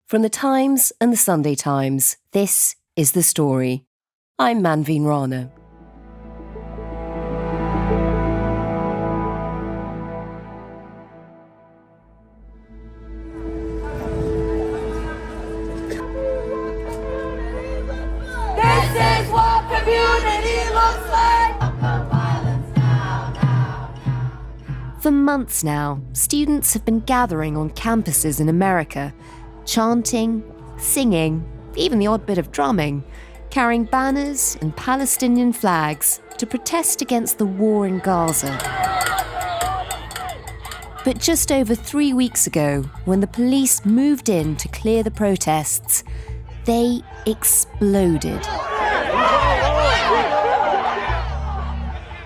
From the Times and the Sunday Times, this is The Story. I'm Manveen Rana. This is what community looks like! For months now, students have been gathering on campuses in America, chanting, singing, even the odd bit of drumming, carrying banners and Palestinian flags to protest against the war in Gaza. But just over 3 weeks ago, when the police moved in to clear the protests, they exploded.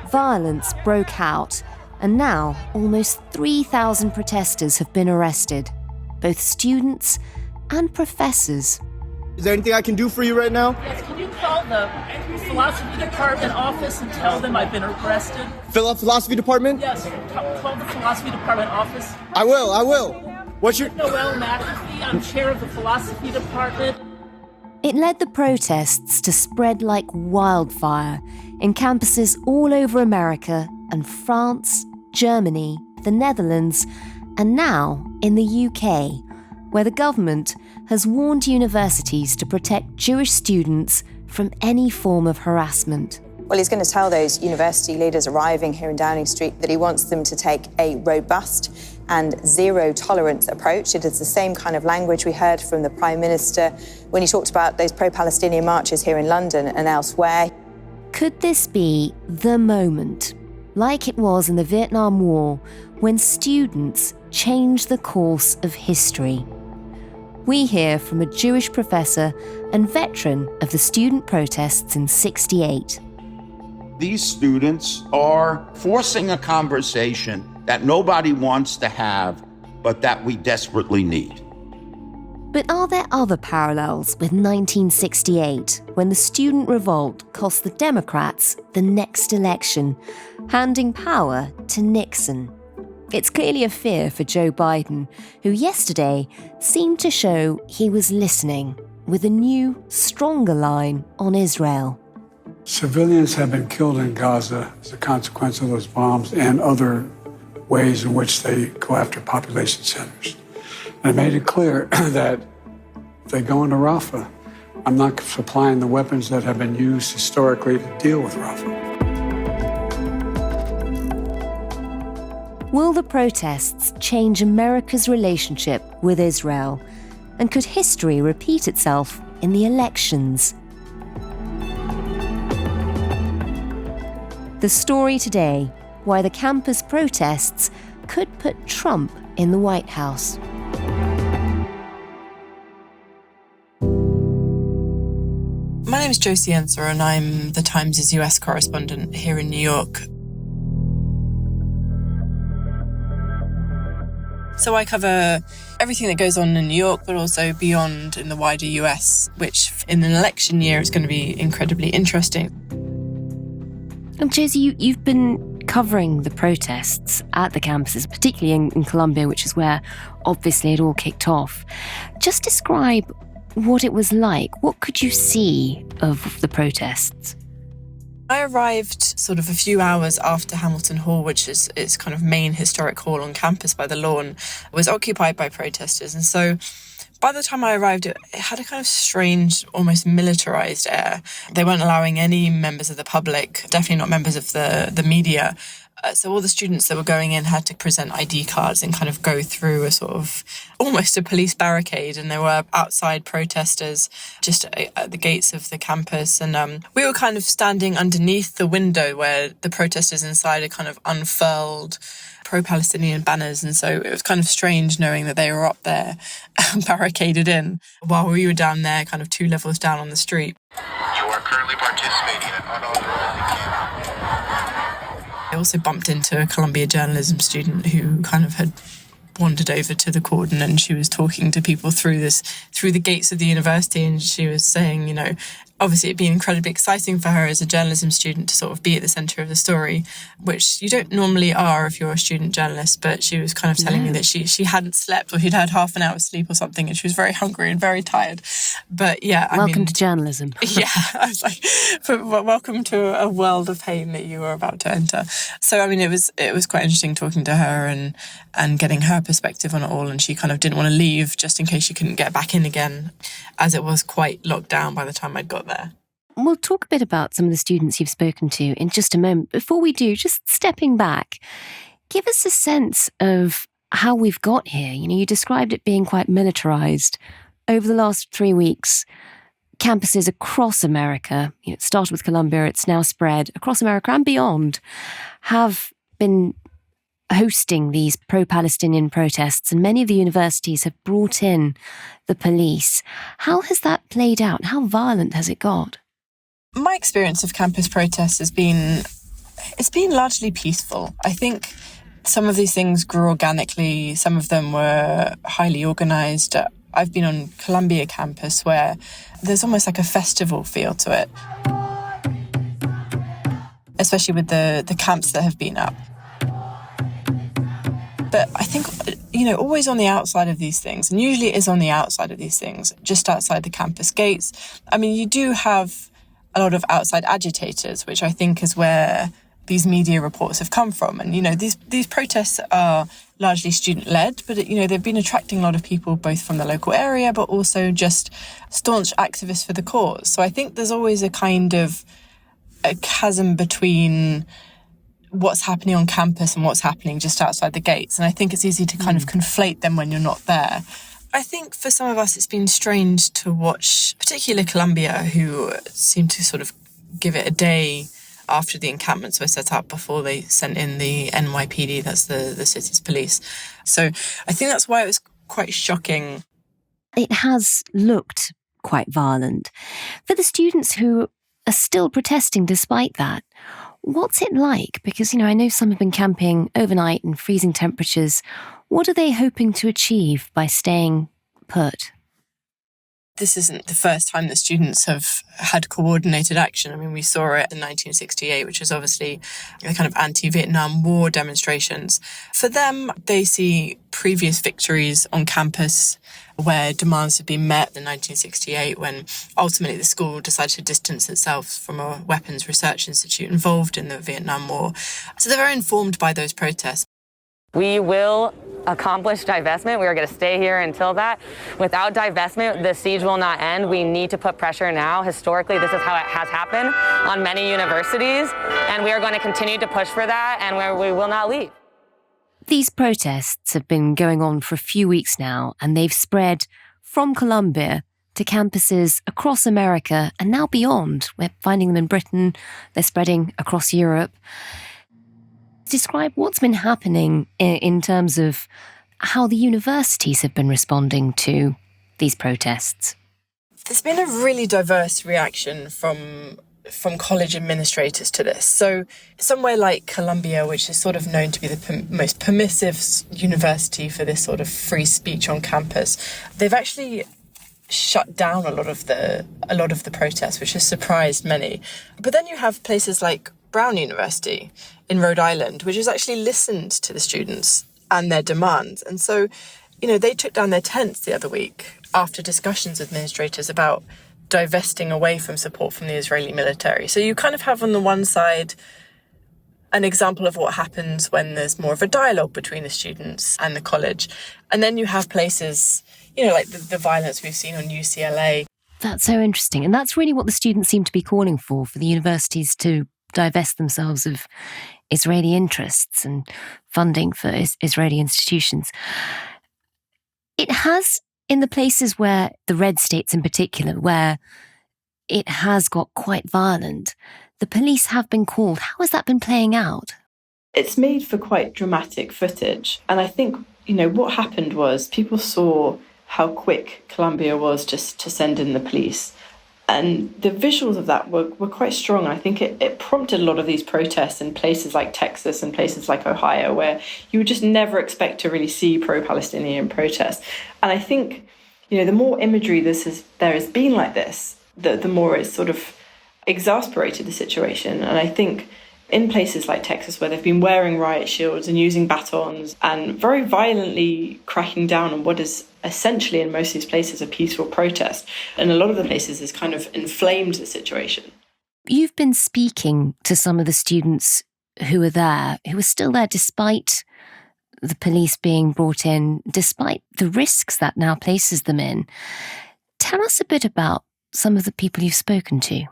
Violence broke out, and now almost 3,000 protesters have been arrested, both students and professors. Is there anything I can do for you right now? Yes, can you call the philosophy department office and tell them I've been arrested? Philosophy department? Yes, call the philosophy department office. I will. What's your... Noel McAfee, I'm chair of the philosophy department. It led the protests to spread like wildfire in campuses all over America and France, Germany, the Netherlands, and now in the UK, where the government has warned universities to protect Jewish students from any form of harassment. Well, he's going to tell those university leaders arriving here in Downing Street that he wants them to take a robust and zero-tolerance approach. It is the same kind of language we heard from the Prime Minister when he talked about those pro-Palestinian marches here in London and elsewhere. Could this be the moment, like it was in the Vietnam War, when students changed the course of history? We hear from a Jewish professor and veteran of the student protests in '68. These students are forcing a conversation that nobody wants to have, but that we desperately need. But are there other parallels with 1968, when the student revolt cost the Democrats the next election, handing power to Nixon? It's clearly a fear for Joe Biden, who yesterday seemed to show he was listening, with a new, stronger line on Israel. Civilians have been killed in Gaza as a consequence of those bombs and other ways in which they go after population centers. And I made it clear that if they go into Rafah, I'm not supplying the weapons that have been used historically to deal with Rafah. Will the protests change America's relationship with Israel? And could history repeat itself in the elections? The story today, why the campus protests could put Trump in the White House. My name is Josie Ensor and I'm the Times' US correspondent here in New York. So I cover everything that goes on in New York, but also beyond in the wider US, which in an election year is going to be incredibly interesting. And Josie, you've been covering the protests at the campuses, particularly in Columbia, which is where obviously it all kicked off. Just describe what it was like. What could you see of the protests? I arrived sort of a few hours after Hamilton Hall, which is its kind of main historic hall on campus by the lawn, was occupied by protesters. And so by the time I arrived, it had a kind of strange, almost militarized air. They weren't allowing any members of the public, definitely not members of the media. So all the students that were going in had to present ID cards and kind of go through a sort of almost a police barricade. And there were outside protesters just at the gates of the campus. And we were kind of standing underneath the window where the protesters inside had kind of unfurled pro-Palestinian banners. And so it was kind of strange knowing that they were up there barricaded in while we were down there kind of 2 levels down on the street. You are currently participating in an unauthorized activity. I also bumped into a Columbia journalism student who kind of had wandered over to the cordon, and she was talking to people through the gates of the university, and she was saying, obviously it'd been incredibly exciting for her as a journalism student to sort of be at the centre of the story, which you don't normally are if you're a student journalist, but she was kind of telling me that she hadn't slept, or she'd had half an hour's sleep or something, and she was very hungry and very tired. But yeah, welcome to journalism. Yeah, I was like, welcome to a world of pain that you were about to enter. So I mean, it was quite interesting talking to her and getting her perspective on it all, and she kind of didn't want to leave just in case she couldn't get back in again, as it was quite locked down by the time I'd got there. We'll talk a bit about some of the students you've spoken to in just a moment. Before we do, just stepping back, give us a sense of how we've got here. You know, you described it being quite militarised. Over the last 3 weeks, campuses across America, it started with Columbia, it's now spread across America and beyond, have been hosting these pro-Palestinian protests, and many of the universities have brought in the police. How has that played out? How violent has it got? My experience of campus protests has been largely peaceful. I think some of these things grew organically, some of them were highly organised. I've been on Columbia campus where there's almost like a festival feel to it, especially with the camps that have been up. But I think, always on the outside of these things, and usually it is on the outside of these things, just outside the campus gates. I mean, you do have a lot of outside agitators, which I think is where these media reports have come from. And, these protests are largely student-led, but, they've been attracting a lot of people both from the local area, but also just staunch activists for the cause. So I think there's always a kind of a chasm between what's happening on campus and what's happening just outside the gates. And I think it's easy to kind of conflate them when you're not there. I think for some of us, it's been strange to watch, particularly Columbia, who seemed to sort of give it a day after the encampments were set up before they sent in the NYPD, that's the city's police. So I think that's why it was quite shocking. It has looked quite violent. For the students who are still protesting despite that, what's it like? Because, I know some have been camping overnight in freezing temperatures. What are they hoping to achieve by staying put? This isn't the first time that students have had coordinated action. I mean, we saw it in 1968, which was obviously the kind of anti-Vietnam War demonstrations. For them, they see previous victories on campus where demands have been met in 1968, when ultimately the school decided to distance itself from a weapons research institute involved in the Vietnam War. So they're very informed by those protests. We will accomplish divestment. We are going to stay here until that. Without divestment, the siege will not end. We need to put pressure now. Historically, this is how it has happened on many universities, and we are going to continue to push for that, and we will not leave. These protests have been going on for a few weeks now, and they've spread from Columbia to campuses across America and now beyond. We're finding them in Britain, they're spreading across Europe. Describe what's been happening in terms of how the universities have been responding to these protests. There's been a really diverse reaction from college administrators to this. So somewhere like Columbia, which is sort of known to be the most permissive university for this sort of free speech on campus, they've actually shut down a lot of the protests, which has surprised many. But then you have places like Brown University in Rhode Island, which has actually listened to the students and their demands. And so, they took down their tents the other week after discussions with administrators about divesting away from support from the Israeli military. So you kind of have on the one side an example of what happens when there's more of a dialogue between the students and the college. And then you have places, like the violence we've seen on UCLA. That's so interesting. And that's really what the students seem to be calling for the universities to divest themselves of Israeli interests and funding for Israeli institutions. It has, in the places where, the red states in particular, where it has got quite violent, the police have been called. How has that been playing out? It's made for quite dramatic footage. And I think, what happened was people saw how quick Columbia was just to send in the police. And the visuals of that were quite strong. I think it prompted a lot of these protests in places like Texas and places like Ohio, where you would just never expect to really see pro-Palestinian protests. And I think, the more imagery there has been like this, the more it's sort of exasperated the situation. And I think in places like Texas, where they've been wearing riot shields and using batons and very violently cracking down on what is essentially in most of these places a peaceful protest, and a lot of the places has kind of inflamed the situation. You've been speaking to some of the students who are still there despite the police being brought in, despite the risks that now places them in. Tell us a bit about some of the people you've spoken to.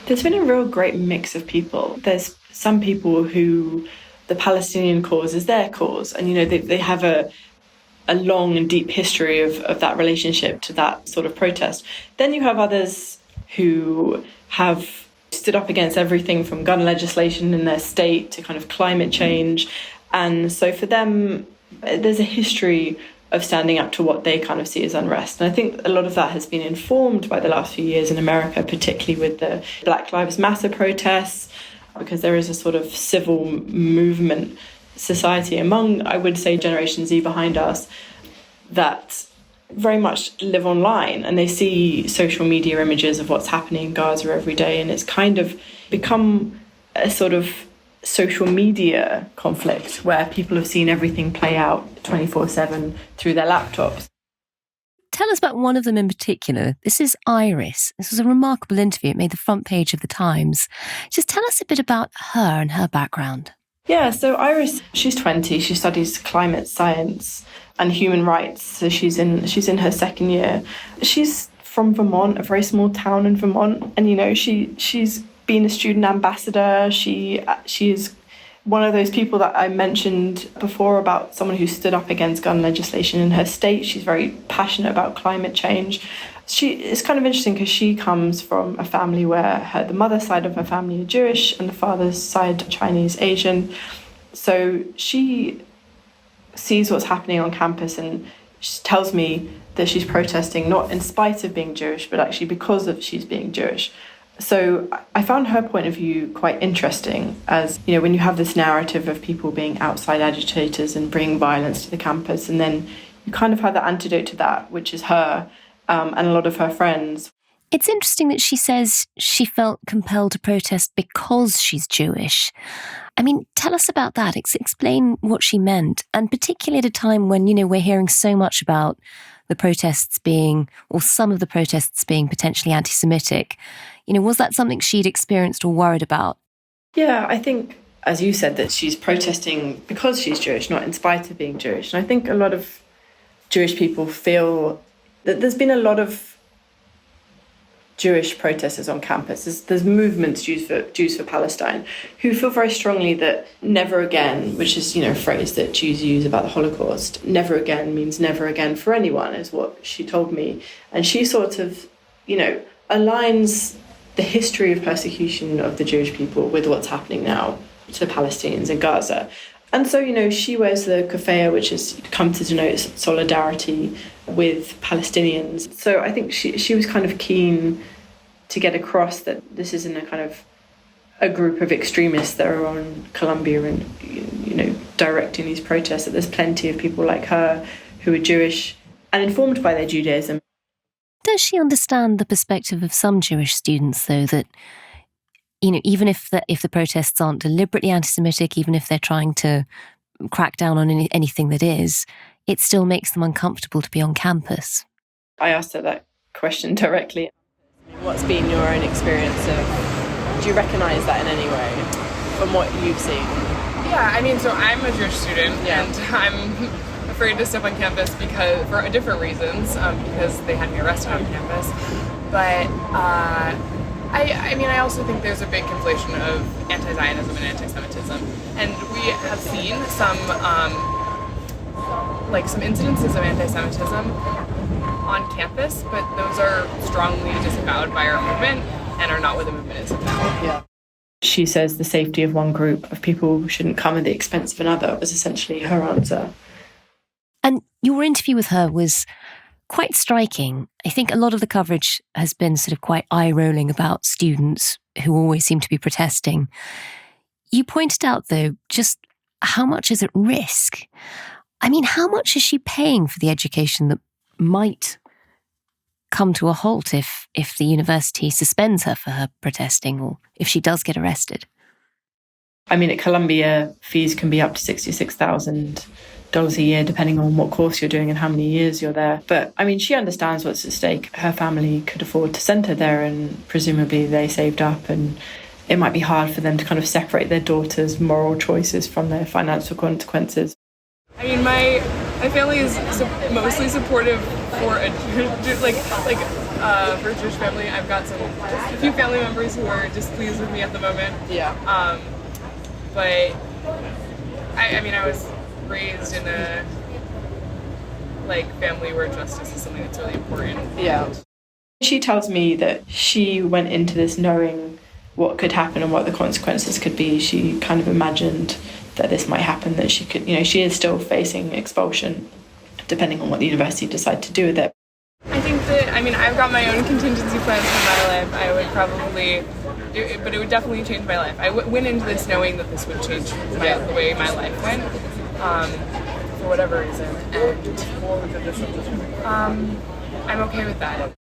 There's been a real great mix of people. There's some people who the Palestinian cause is their cause, and they have a long and deep history of that relationship to that sort of protest. Then you have others who have stood up against everything from gun legislation in their state to kind of climate change. And so for them, there's a history of standing up to what they kind of see as unrest. And I think a lot of that has been informed by the last few years in America, particularly with the Black Lives Matter protests, because there is a sort of civil movement society among, I would say, Generation Z behind us that very much live online, and they see social media images of what's happening in Gaza every day, and it's kind of become a sort of social media conflict where people have seen everything play out 24/7 through their laptops. Tell us about one of them in particular. This is Iris. This was a remarkable interview. It made the front page of the Times. Just tell us a bit about her and her background. Yeah, so Iris, she's 20. She studies climate science and human rights. So she's in her second year. She's from Vermont, a very small town in Vermont, and she's been a student ambassador. She is one of those people that I mentioned before about someone who stood up against gun legislation in her state. She's very passionate about climate change. It's kind of interesting because she comes from a family where the mother's side of her family are Jewish and the father's side Chinese Asian. So she sees what's happening on campus, and she tells me that she's protesting not in spite of being Jewish, but actually because of she's being Jewish. So I found her point of view quite interesting, as when you have this narrative of people being outside agitators and bringing violence to the campus, and then you kind of have the antidote to that, which is her and a lot of her friends. It's interesting that she says she felt compelled to protest because she's Jewish. I mean, tell us about that. Explain what she meant, and particularly at a time when, we're hearing so much about the protests being, or some of the protests being potentially anti-Semitic. Was that something she'd experienced or worried about? Yeah, I think, as you said, that she's protesting because she's Jewish, not in spite of being Jewish. And I think a lot of Jewish people feel that there's been a lot of Jewish protesters on campus. There's movements, Jews for Palestine, who feel very strongly that never again, which is, a phrase that Jews use about the Holocaust, never again means never again for anyone, is what she told me. And she sort of, aligns the history of persecution of the Jewish people with what's happening now to the Palestinians in Gaza. And so, she wears the keffiyeh, which has come to denote solidarity with Palestinians. So I think she was kind of keen to get across that this isn't a kind of a group of extremists that are on Columbia and, directing these protests, that there's plenty of people like her who are Jewish and informed by their Judaism. Does she understand the perspective of some Jewish students, though, that, even if the protests aren't deliberately anti-Semitic, even if they're trying to crack down on anything that is, it still makes them uncomfortable to be on campus? I asked her that question directly. What's been your own experience of, do you recognise that in any way from what you've seen? Yeah, so I'm a Jewish student, and I'm afraid to step on campus for different reasons, because they had me arrested on campus. But I also think there's a big conflation of anti-Zionism and anti-Semitism, and we have seen some incidences of anti-Semitism on campus, but those are strongly disavowed by our movement and are not what the movement is about. Yeah. She says the safety of one group of people shouldn't come at the expense of another was essentially her answer. And your interview with her was quite striking. I think a lot of the coverage has been sort of quite eye-rolling about students who always seem to be protesting. You pointed out, though, just how much is at risk. How much is she paying for the education that might come to a halt if the university suspends her for her protesting or if she does get arrested? I mean, at Columbia, fees can be up to $66,000 a year, depending on what course you're doing and how many years you're there. But, I mean, she understands what's at stake. Her family could afford to send her there, and presumably they saved up, and it might be hard for them to kind of separate their daughter's moral choices from their financial consequences. I mean, my family is mostly supportive for a Jewish family. I've got a few family members who are displeased with me at the moment. Yeah. But I mean, I was raised in a family where justice is something that's really important. Yeah. She tells me that she went into this knowing what could happen and what the consequences could be. She kind of imagined that this might happen, that she could, she is still facing expulsion, depending on what the university decide to do with it. I think that, I've got my own contingency plans for my life. I would probably do it, but it would definitely change my life. I went into this knowing that this would change the way my life went, for whatever reason. And I'm okay with that.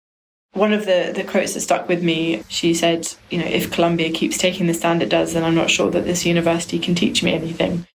One of the quotes that stuck with me, she said, if Columbia keeps taking the stand it does, then I'm not sure that this university can teach me anything.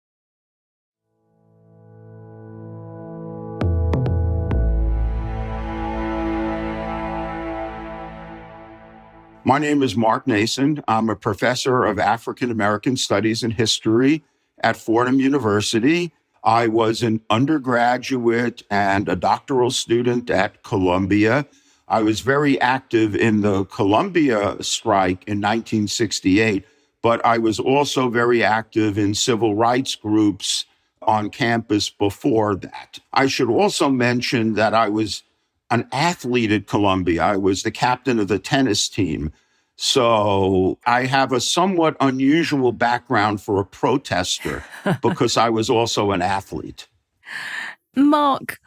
My name is Mark Naison. I'm a professor of African American Studies and History at Fordham University. I was an undergraduate and a doctoral student at Columbia. I was very active in the Columbia strike in 1968, but I was also very active in civil rights groups on campus before that. I should also mention that I was an athlete at Columbia. I was the captain of the tennis team. So I have a somewhat unusual background for a protester because I was also an athlete. Mark,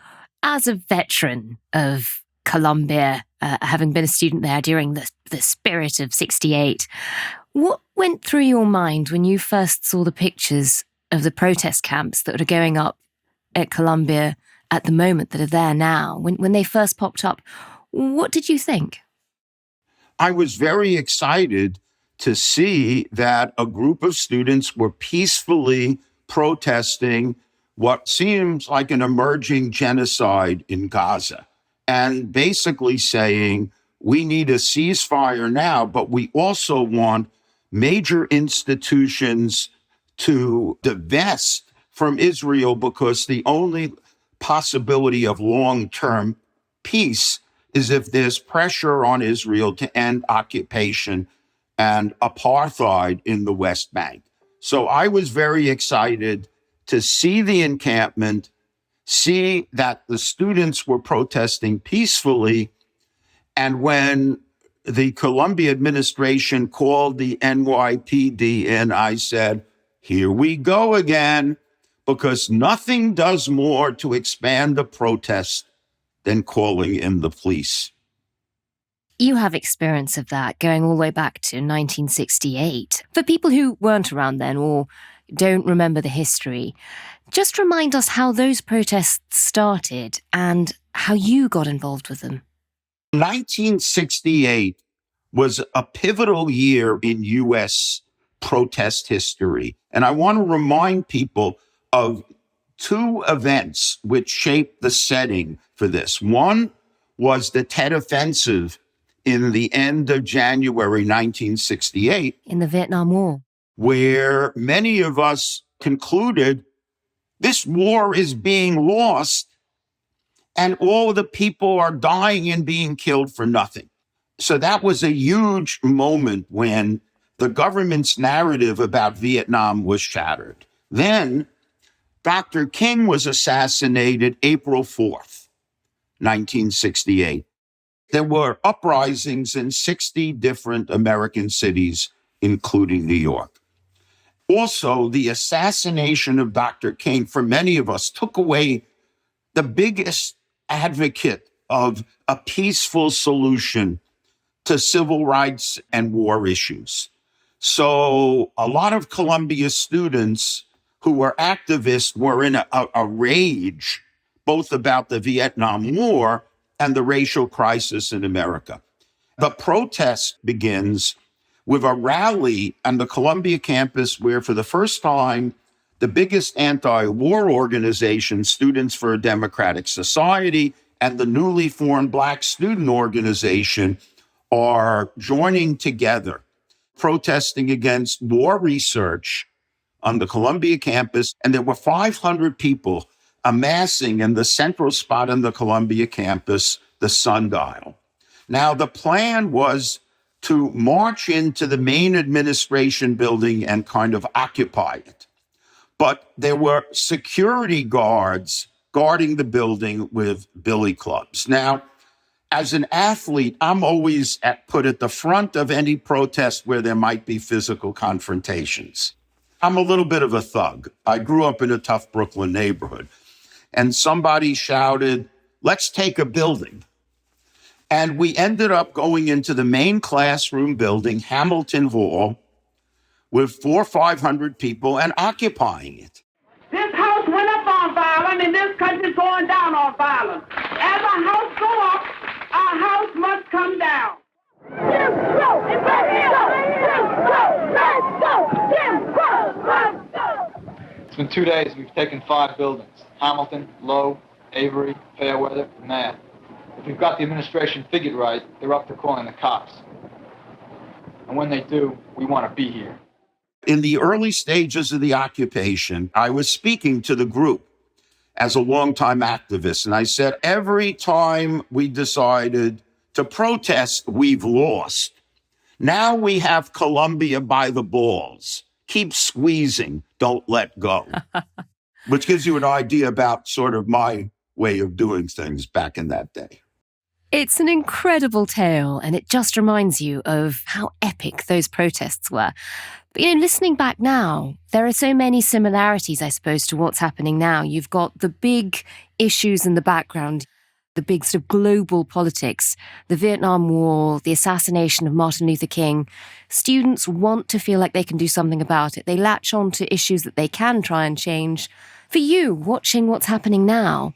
as a veteran of Columbia, having been a student there during the spirit of 68, what went through your mind when you first saw the pictures of the protest camps that are going up at Columbia at the moment, that are there now? When they first popped up, what did you think? I was very excited to see that a group of students were peacefully protesting what seems like an emerging genocide in Gaza, and basically saying, we need a ceasefire now, but we also want major institutions to divest from Israel because the only possibility of long-term peace is if there's pressure on Israel to end occupation and apartheid in the West Bank. So I was very excited to see the encampment, see that the students were protesting peacefully. And when the Columbia administration called the NYPD in, I said, here we go again, because nothing does more to expand the protest than calling in the police. You have experience of that going all the way back to 1968. For people who weren't around then or don't remember the history, just remind us how those protests started and how you got involved with them. 1968 was a pivotal year in U.S. protest history. And I want to remind people of two events which shaped the setting for this. One was the Tet Offensive in the end of January 1968. In the Vietnam War. Where many of us concluded this war is being lost and all the people are dying and being killed for nothing. So that was a huge moment when the government's narrative about Vietnam was shattered. Then Dr. King was assassinated April 4th, 1968. There were uprisings in 60 different American cities, including New York. Also, the assassination of Dr. King, for many of us, took away the biggest advocate of a peaceful solution to civil rights and war issues. So a lot of Columbia students who were activists were in a rage, both about the Vietnam War and the racial crisis in America. The protest begins with a rally on the Columbia campus where, for the first time, the biggest anti-war organization, Students for a Democratic Society, and the newly formed Black Student Organization are joining together, protesting against war research on the Columbia campus. And there were 500 people amassing in the central spot on the Columbia campus, the sundial. Now, the plan was to march into the main administration building and kind of occupy it. But there were security guards guarding the building with billy clubs. Now, as an athlete, I'm always put at the front of any protest where there might be physical confrontations. I'm a little bit of a thug. I grew up in a tough Brooklyn neighborhood. And somebody shouted, "Let's take a building." And we ended up going into the main classroom building, Hamilton Hall, with 400 or 500 people and occupying it. This house went up on violence, and this country's going down on violence. As a house go up, our house must come down. Jim Crow, Jim Crow, let's go! Jim Crow, let's go! It's been 2 days. We've taken 5 buildings: Hamilton, Low, Avery, Fairweather, and Matt. If we've got the administration figured right, they're up to calling the cops. And when they do, we want to be here. In the early stages of the occupation, I was speaking to the group as a longtime activist, and I said, every time we decided to protest, we've lost. Now we have Columbia by the balls. Keep squeezing, don't let go. Which gives you an idea about sort of my way of doing things back in that day. It's an incredible tale, and it just reminds you of how epic those protests were. But, listening back now, there are so many similarities, I suppose, to what's happening now. You've got the big issues in the background, the big sort of global politics, the Vietnam War, the assassination of Martin Luther King. Students want to feel like they can do something about it. They latch on to issues that they can try and change. For you, watching what's happening now,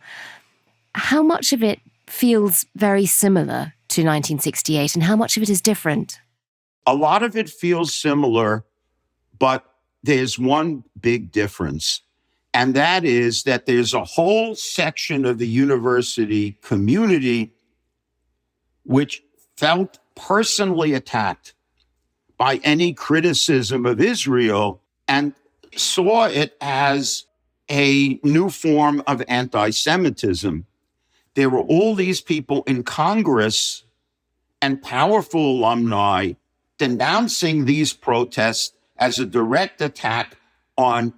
how much of it feels very similar to 1968 and how much of it is different? A lot of it feels similar, but there's one big difference. And that is that there's a whole section of the university community which felt personally attacked by any criticism of Israel and saw it as a new form of anti-Semitism. There were all these people in Congress and powerful alumni denouncing these protests as a direct attack on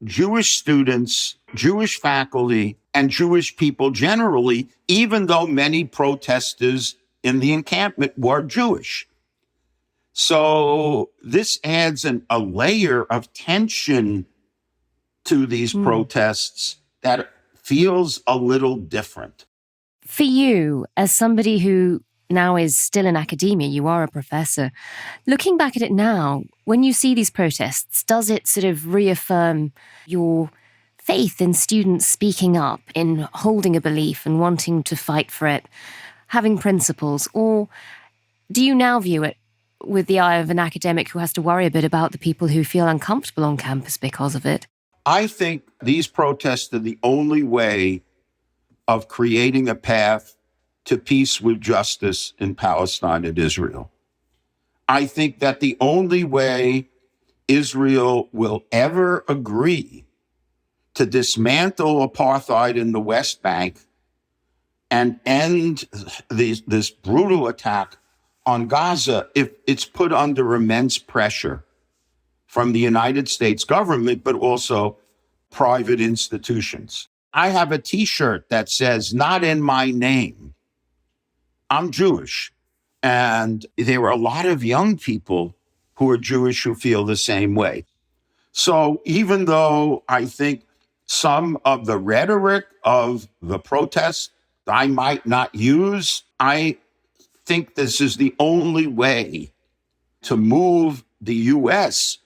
Jewish students, Jewish faculty, and Jewish people generally, even though many protesters in the encampment were Jewish. So this adds a layer of tension to these protests that feels a little different. For you, as somebody who now is still in academia, you are a professor, looking back at it now, when you see these protests, does it sort of reaffirm your faith in students speaking up, in holding a belief and wanting to fight for it, having principles? Or do you now view it with the eye of an academic who has to worry a bit about the people who feel uncomfortable on campus because of it? I think these protests are the only way of creating a path to peace with justice in Palestine and Israel. I think that the only way Israel will ever agree to dismantle apartheid in the West Bank and end this brutal attack on Gaza, if it's put under immense pressure from the United States government, but also private institutions. I have a T-shirt that says, "Not in my name." I'm Jewish. And there are a lot of young people who are Jewish who feel the same way. So even though I think some of the rhetoric of the protests I might not use, I think this is the only way to move the U.S.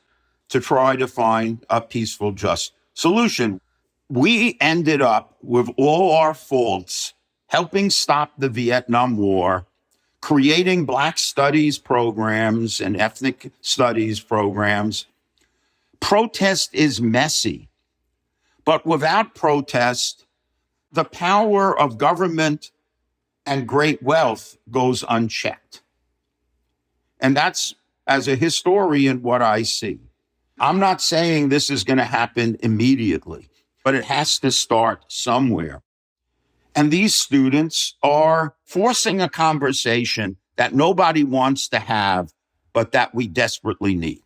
to try to find a peaceful, just solution. We ended up with all our faults helping stop the Vietnam War, creating Black studies programs and ethnic studies programs. Protest is messy, but without protest, the power of government and great wealth goes unchecked. And that's, as a historian, what I see. I'm not saying this is going to happen immediately, but it has to start somewhere. And these students are forcing a conversation that nobody wants to have, but that we desperately need.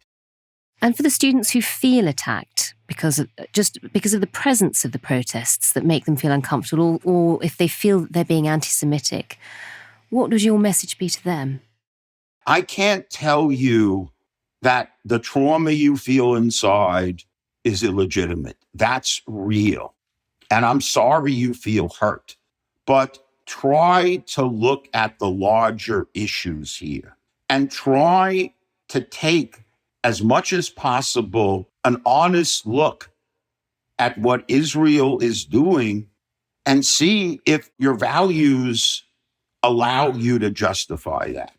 And for the students who feel attacked because of the presence of the protests that make them feel uncomfortable, or if they feel that they're being anti-Semitic, what would your message be to them? I can't tell you that the trauma you feel inside is illegitimate. That's real. And I'm sorry you feel hurt. But try to look at the larger issues here and try to take, as much as possible, an honest look at what Israel is doing and see if your values allow you to justify that.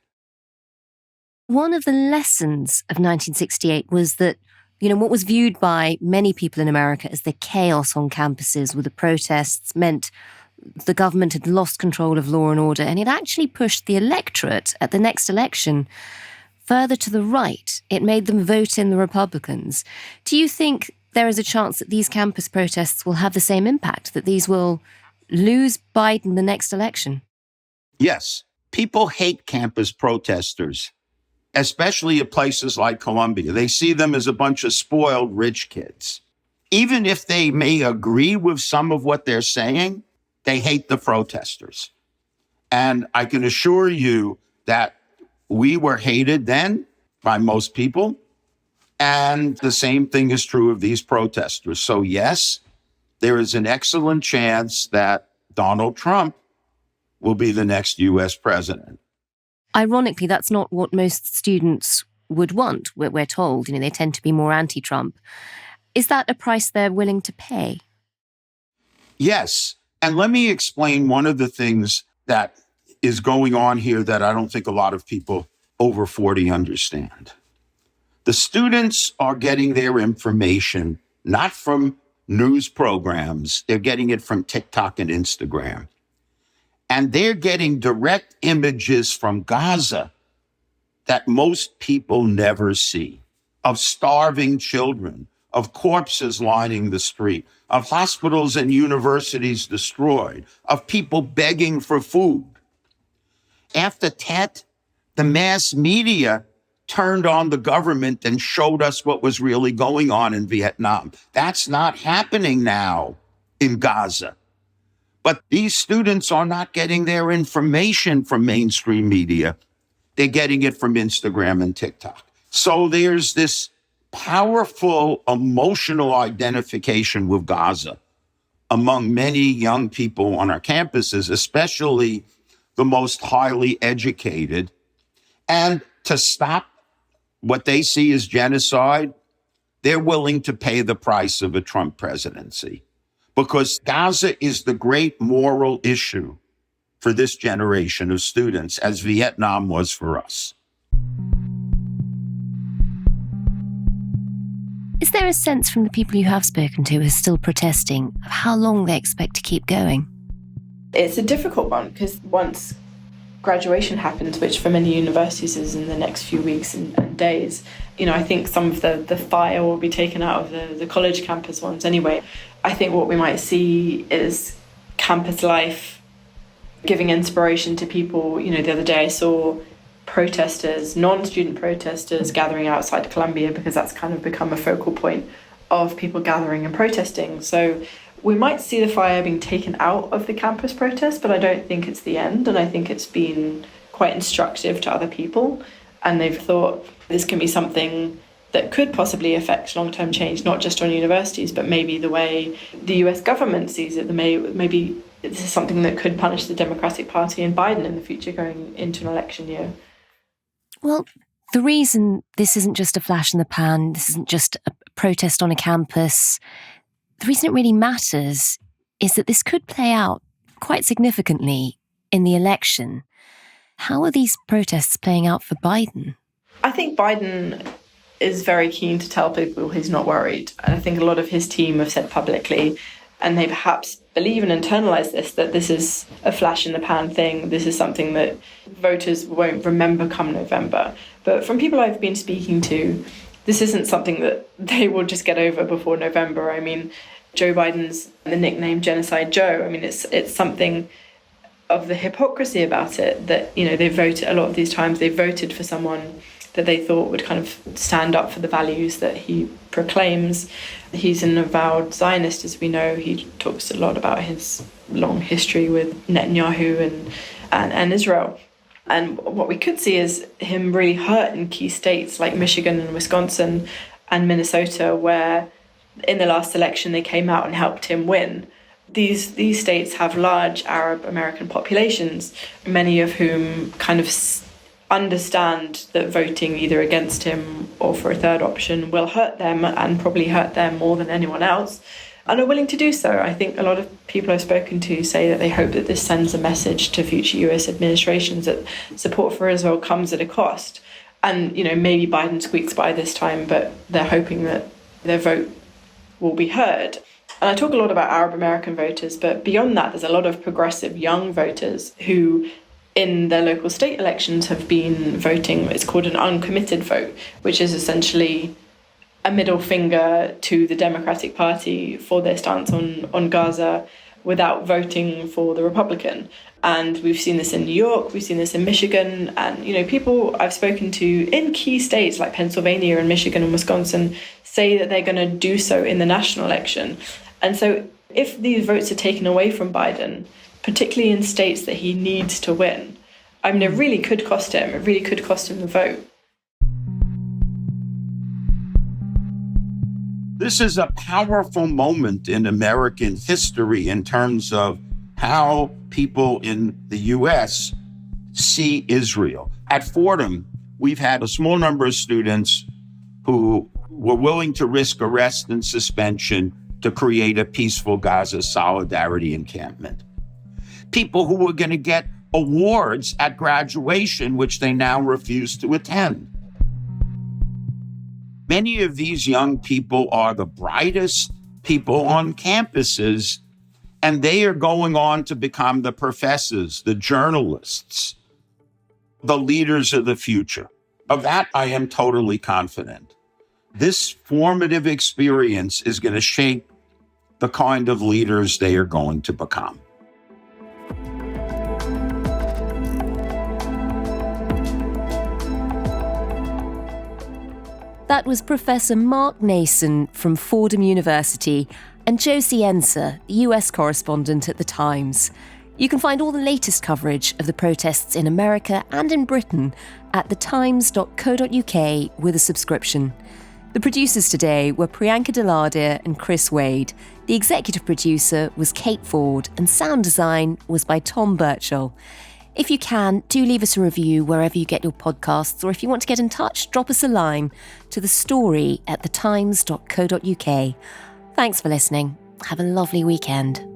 One of the lessons of 1968 was that, what was viewed by many people in America as the chaos on campuses with the protests meant the government had lost control of law and order, and it actually pushed the electorate at the next election further to the right. It made them vote in the Republicans. Do you think there is a chance that these campus protests will have the same impact, that these will lose Biden the next election? Yes, people hate campus protesters, especially at places like Columbia. They see them as a bunch of spoiled rich kids. Even if they may agree with some of what they're saying, they hate the protesters. And I can assure you that we were hated then by most people. And the same thing is true of these protesters. So yes, there is an excellent chance that Donald Trump will be the next US president. Ironically, that's not what most students would want. We're told, they tend to be more anti-Trump. Is that a price they're willing to pay? Yes. And let me explain one of the things that is going on here that I don't think a lot of people over 40 understand. The students are getting their information not from news programs, they're getting it from TikTok and Instagram. And they're getting direct images from Gaza that most people never see, of starving children, of corpses lining the street, of hospitals and universities destroyed, of people begging for food. After Tet, the mass media turned on the government and showed us what was really going on in Vietnam. That's not happening now in Gaza. But these students are not getting their information from mainstream media. They're getting it from Instagram and TikTok. So there's this powerful emotional identification with Gaza among many young people on our campuses, especially the most highly educated. And to stop what they see as genocide, they're willing to pay the price of a Trump presidency. Because Gaza is the great moral issue for this generation of students, as Vietnam was for us. Is there a sense from the people you have spoken to who are still protesting of how long they expect to keep going? It's a difficult one because once graduation happens, which for many universities is in the next few weeks and days, I think some of the fire will be taken out of the college campus ones anyway. I think what we might see is campus life giving inspiration to people. The other day I saw protesters, non-student protesters, gathering outside Columbia because that's kind of become a focal point of people gathering and protesting. So we might see the fire being taken out of the campus protest, but I don't think it's the end. And I think it's been quite instructive to other people. And they've thought this can be something that could possibly affect long-term change, not just on universities, but maybe the way the US government sees it. Maybe this is something that could punish the Democratic Party and Biden in the future going into an election year. Well, the reason this isn't just a flash in the pan, this isn't just a protest on a campus, the reason it really matters is that this could play out quite significantly, in the election. How are these protests playing out for Biden? I think Biden is very keen to tell people he's not worried. And I think a lot of his team have said publicly, and they perhaps believe and internalise this, that this is a flash in the pan thing. This is something that voters won't remember come November. But from people I've been speaking to, this isn't something that they will just get over before November. I mean, Joe Biden's the nickname Genocide Joe. I mean, it's something of the hypocrisy about it that, they voted, a lot of these times they voted for someone that they thought would kind of stand up for the values that he proclaims. He's an avowed Zionist, as we know. He talks a lot about his long history with Netanyahu and Israel. And what we could see is him really hurt in key states like Michigan and Wisconsin and Minnesota, where in the last election they came out and helped him win. These states have large Arab American populations, many of whom kind of understand that voting either against him or for a third option will hurt them, and probably hurt them more than anyone else, and are willing to do so. I think a lot of people I've spoken to say that they hope that this sends a message to future US administrations that support for Israel comes at a cost. And, maybe Biden squeaks by this time, but they're hoping that their vote will be heard. And I talk a lot about Arab American voters, but beyond that, there's a lot of progressive young voters who in their local state elections have been voting. It's called an uncommitted vote, which is essentially a middle finger to the Democratic Party for their stance on Gaza without voting for the Republican. And we've seen this in New York, we've seen this in Michigan, and people I've spoken to in key states like Pennsylvania and Michigan and Wisconsin say that they're going to do so in the national election. And so if these votes are taken away from Biden, particularly in states that he needs to win, it really could cost him. It really could cost him the vote. This is a powerful moment in American history in terms of how people in the U.S. see Israel. At Fordham, we've had a small number of students who were willing to risk arrest and suspension to create a peaceful Gaza solidarity encampment. People who were going to get awards at graduation, which they now refuse to attend. Many of these young people are the brightest people on campuses, and they are going on to become the professors, the journalists, the leaders of the future. Of that, I am totally confident. This formative experience is going to shape the kind of leaders they are going to become. That was Professor Mark Naison from Fordham University and Josie Ensor, US correspondent at The Times. You can find all the latest coverage of the protests in America and in Britain at thetimes.co.uk with a subscription. The producers today were Priyanka Deladia and Chris Wade. The executive producer was Kate Ford, and sound design was by Tom Birchall. If you can, do leave us a review wherever you get your podcasts, or if you want to get in touch, drop us a line to thestory@thetimes.co.uk. Thanks for listening. Have a lovely weekend.